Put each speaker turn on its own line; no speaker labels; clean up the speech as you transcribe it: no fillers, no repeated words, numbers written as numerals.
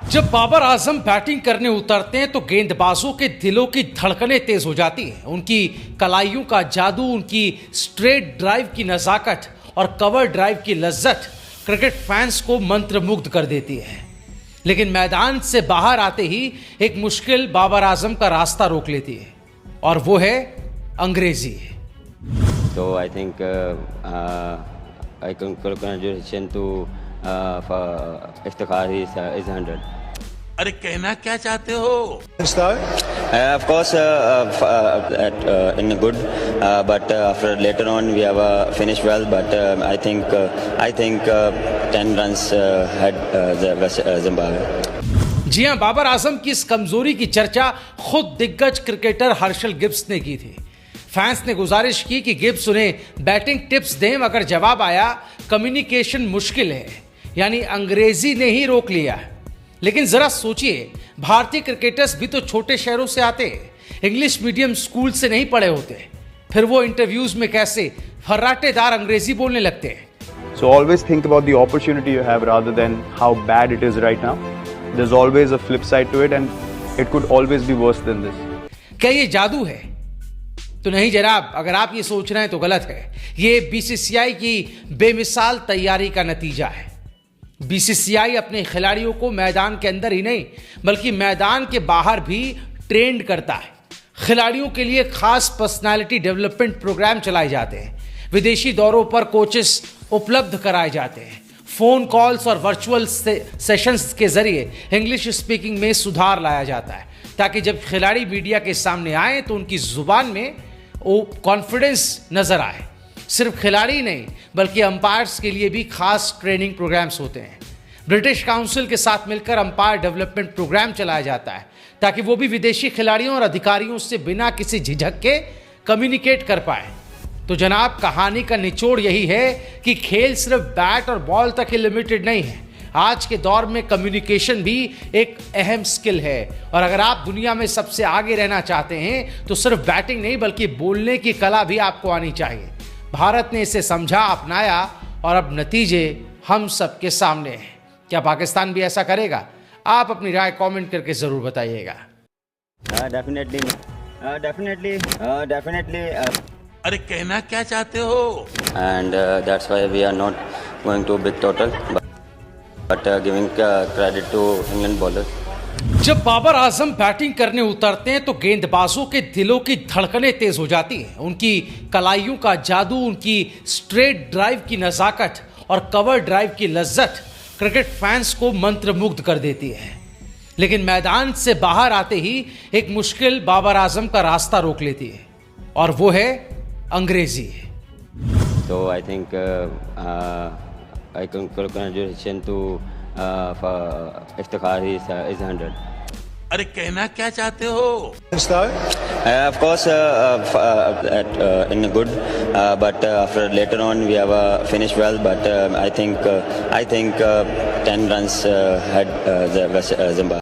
जब बाबर आजम बैटिंग करने उतरते हैं तो गेंदबाजों के दिलों की धड़कनें तेज हो जाती हैं। उनकी कलाइयों का जादू, उनकी स्ट्रेट ड्राइव की नजाकत और कवर ड्राइव की लज्जत क्रिकेट फैंस को मंत्रमुग्ध कर देती है। लेकिन मैदान से बाहर आते ही एक मुश्किल बाबर आजम का रास्ता रोक लेती है और वो है अंग्रेजी।
So I think I congratulations to for Iftikhar is 100.
अरे कहना क्या चाहते हो?
Of course, in a good, but after later on we have finished well. But I think 10 runs had Zimbabwe.
जी हां, बाबर आजम की इस कमजोरी की चर्चा खुद दिग्गज क्रिकेटर हर्षल गिब्स ने की थी। फैंस ने गुजारिश की कि गिब्स उन्हें बैटिंग टिप्स दें, मगर जवाब आया कम्युनिकेशन मुश्किल है, यानी अंग्रेजी ने ही रोक लिया। लेकिन जरा सोचिए, भारतीय क्रिकेटर्स भी तो छोटे शहरों से आते, इंग्लिश मीडियम स्कूल से नहीं पढ़े होते, फिर वो इंटरव्यूज में कैसे फर्राटेदार अंग्रेजी बोलने लगते हैं।
So always think about the opportunity you have rather than how bad it is right now. There's always a flip side to it and it could always be worse than this.
क्या ये जादू है? तो नहीं जनाब, अगर आप ये सोच रहे हैं तो गलत है। ये बीसीसीआई की बेमिसाल तैयारी का नतीजा है। बीसीसीआई अपने खिलाड़ियों को मैदान के अंदर ही नहीं बल्कि मैदान के बाहर भी ट्रेंड करता है। खिलाड़ियों के लिए खास पर्सनालिटी डेवलपमेंट प्रोग्राम चलाए जाते हैं, विदेशी दौरों पर कोचेस उपलब्ध कराए जाते हैं, फोन कॉल्स और वर्चुअल सेशंस के जरिए इंग्लिश स्पीकिंग में सुधार लाया जाता है, ताकि जब खिलाड़ी मीडिया के सामने आए तो उनकी जुबान में वो कॉन्फिडेंस नजर आए। सिर्फ खिलाड़ी नहीं बल्कि अंपायर्स के लिए भी खास ट्रेनिंग प्रोग्राम्स होते हैं। ब्रिटिश काउंसिल के साथ मिलकर अंपायर डेवलपमेंट प्रोग्राम चलाया जाता है, ताकि वो भी विदेशी खिलाड़ियों और अधिकारियों से बिना किसी झिझक के कम्युनिकेट कर पाए। तो जनाब, कहानी का निचोड़ यही है कि खेल सिर्फ बैट और बॉल तक ही लिमिटेड नहीं है। आज के दौर में कम्युनिकेशन भी एक अहम स्किल है, और अगर आप दुनिया में सबसे आगे रहना चाहते हैं तो सिर्फ बैटिंग नहीं बल्कि बोलने की कला भी आपको आनी चाहिए। भारत ने इसे समझा, अपनाया और अब नतीजे हम सबके सामने हैं। क्या पाकिस्तान भी ऐसा करेगा? आप अपनी राय कमेंट करके जरूर बताइएगा।
Definitely.
अरे कहना क्या चाहते हो?
And that's why we are not going to big total, but giving credit to England bowlers.
जब बाबर आजम बैटिंग करने उतरते हैं तो गेंदबाजों के दिलों की धड़कनें तेज हो जाती हैं। उनकी कलाइयों का जादू, उनकी स्ट्रेट ड्राइव की नजाकत और कवर ड्राइव की लज्जत क्रिकेट फैंस को मंत्रमुग्ध कर देती है। लेकिन मैदान से बाहर आते ही एक मुश्किल बाबर आजम का रास्ता रोक लेती है और वो है अंग्रेजी।
So I think I congratulations to for Iftikhar is 100.
अरे कहना क्या चाहते हो?
Of course, in a good, but after later on we have finished well. But I think 10 runs had Zimbabwe.